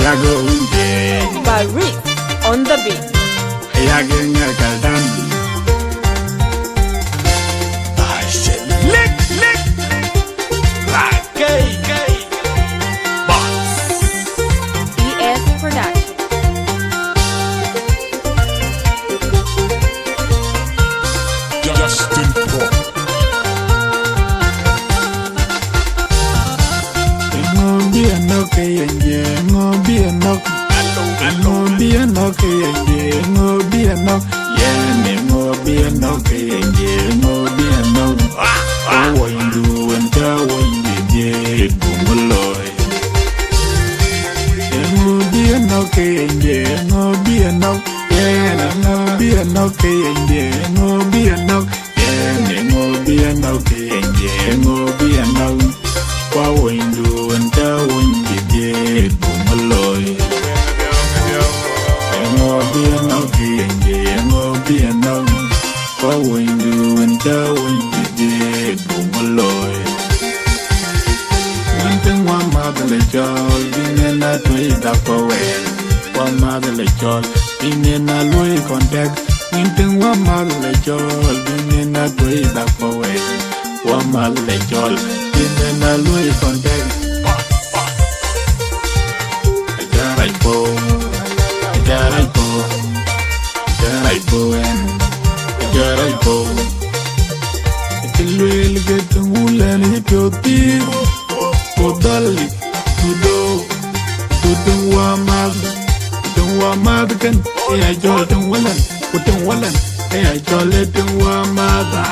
Barry on the beat. Lick, like gay, boss. ES Production. Justin Paul. Be a knock and yeah, no be a knock. No be a knock and yeah, no be a knock. Yeah, me no be a knock and yeah, no be a knock. Oh, what you do and tell what you did, boom, Lord. No be a knock and yeah, no be a knock. Yeah, no be a knock and yeah, no be a knock. Yeah, me no be a knock and yeah, no be a knock. What you do and tell what you did, boom, Lord. Be a knock and yeah, no be a knock. What we do and tell when you did, boom, Lord. One thing one mother let y'all be in that way that away. One mother let y'all be in a low contact. One thing one mother let y'all be in that way that away. One mother let y'all be in a low contact. I got a bow. It's get the wool and hit your teeth. Oh, dolly, to the one mother can. Hey, I told them well, put them well. Hey, I told them one mother.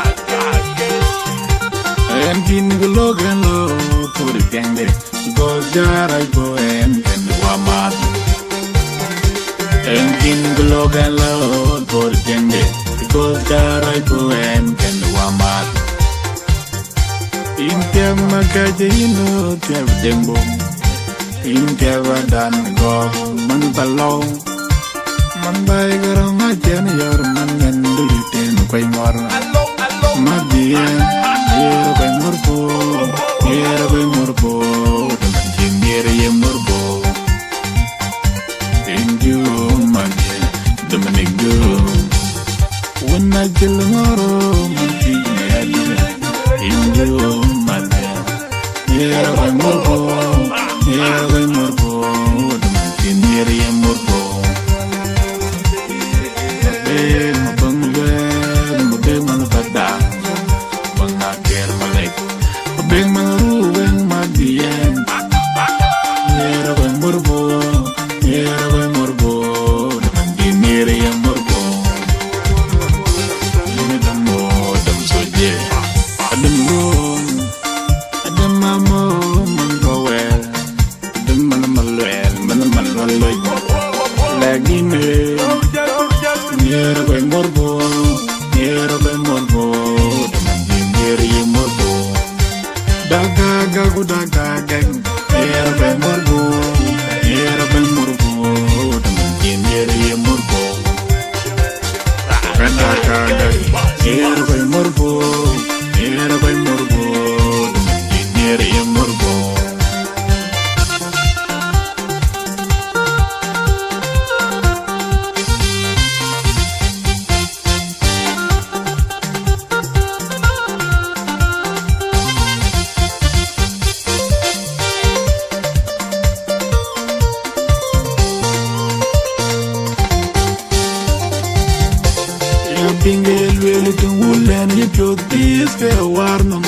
And King Logan low to the gang there. Because there I go and one mother. And King Logan low for the gang there. Because there I go and one mother. In Tema Cajino, Tev Dembo. In Teva Dan Go, Man Balo. Man by Garama Janior, Man and Lutin, Quaymore. Madia, here by Murbo, here by Murbo, Jimmy Murbo. In you, Madia, Dominic Go. When I kill tomorrow, in you, here by Murbo, here by Murbo, Jimmy Murbo. Big man ruling my DM. Here by Murbo, here by Murbo, Jimmy Murbo. You don't know them so dear. I don't know. I don't know. Man go well. I don't know. Like in here by Murbo, here by Murbo, Jimmy Murbo. Daka gagu daka gang, here by Murbo, here by Murbo, Jimmy Murbo. Daka gang, here by Murbo, here by Murbo, Jimmy Murbo. Pingel wele to wulen yipyo tiske warnum.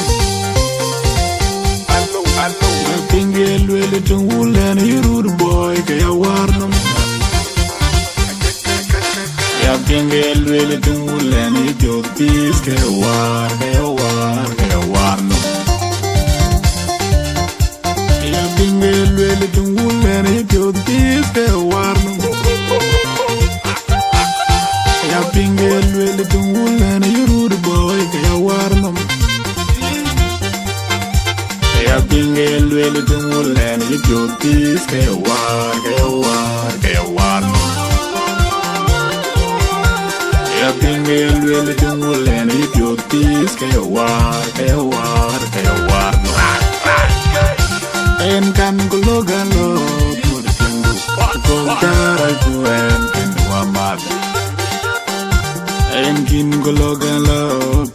Pingel wele to wulen yirud boy ke ya warnum. Ya pingel wele to wulen yipyo tiske war ke ya warnum. Ya pingel wele to wulen yipyo tiske warnum. Ya pingel wele to wulen yirud boy ke ya warnum. Ya pingel wele to wulen yipyo tiske war ke ya warnum. Ya pingel wele to wulen yipyo tiske war ke ya warnum. En kan kulogan lo put because I poem can wamad. En kin gologan lo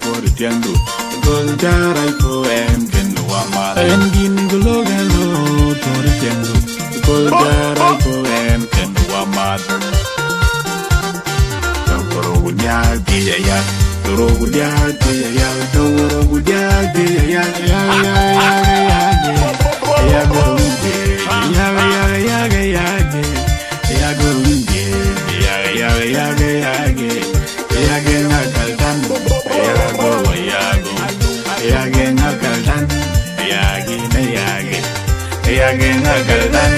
por tiandu, because I poem can wamad. En kin gologan lo por tiandu, because I poem can wamad. Toro gudia dia ya, toro gudia dia ya, toro gudia dia ya ya ya ya ya. Ya go ya ya ya ya ya go ya ya ya ya ya na kaldan ya go ya na kaldan ya na kaldan.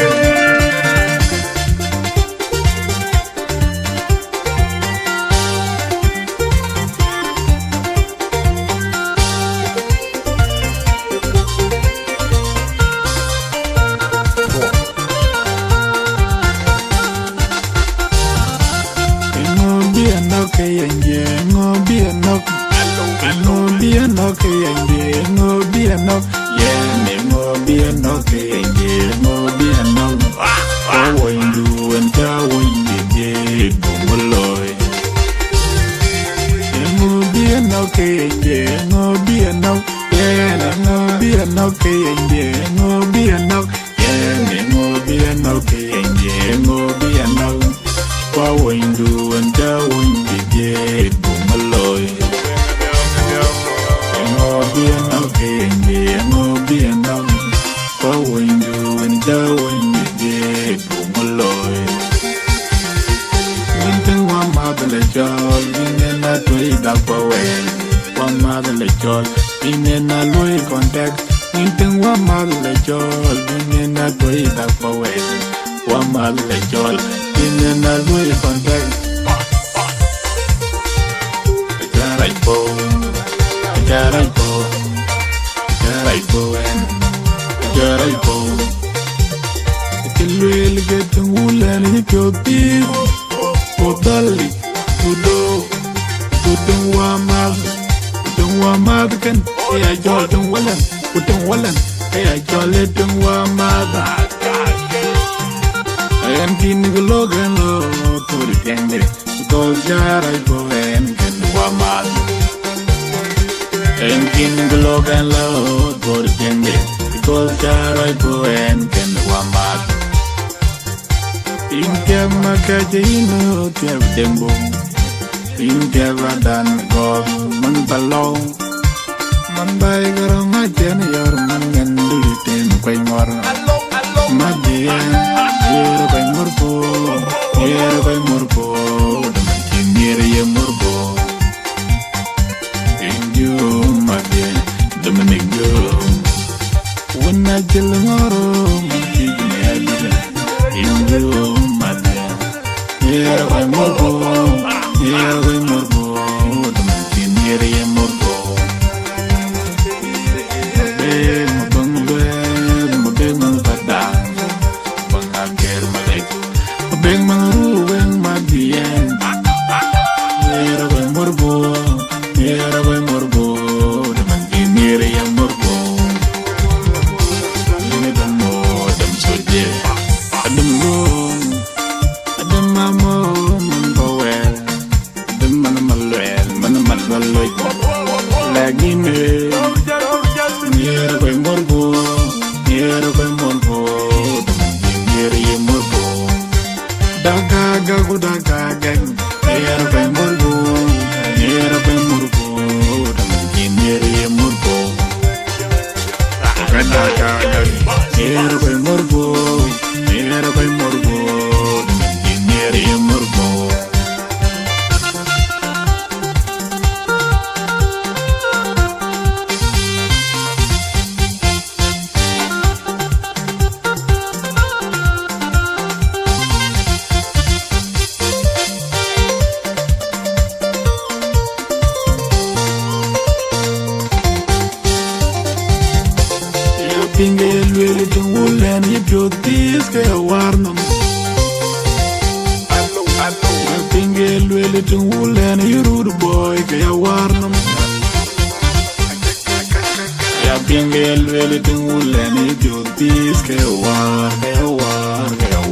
Pingel vele tu lene jo tis ke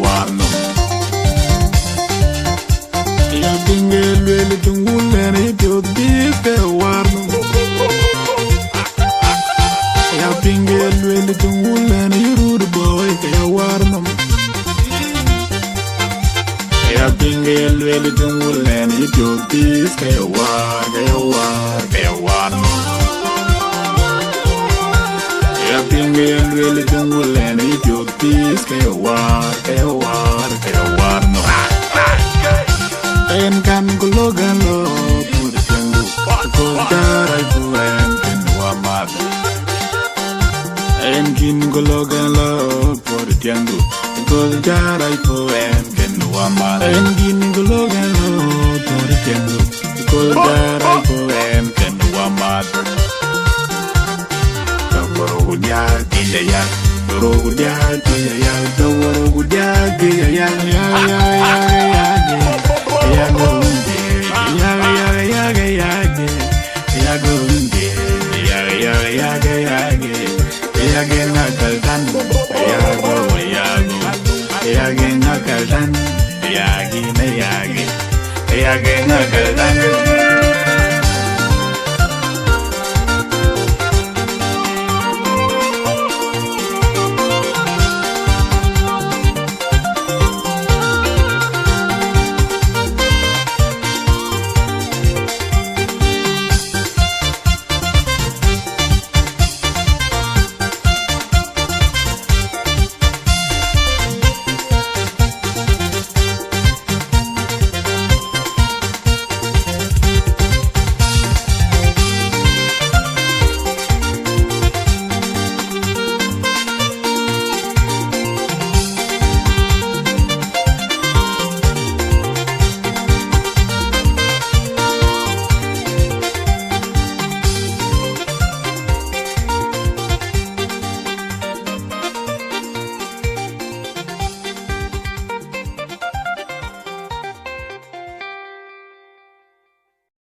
war no. peace, que war no. En can gulogan lo put tengu, cause darai puem ken wamad. En kin gulogan lo put tengu, cause darai puem ken wamad. En kin gulogan lo put tengu, cause darai puem ken wamad. Dorogudia dia ya, dorogudia dia ya, dorogudia dia ya ya ya ya ya. Ya gunde, ya ya ya ya ya, ya gunde, ya ya ya ya ya, ya gena kaltan, ya go, ya gena kaltan, ya gena kaltan.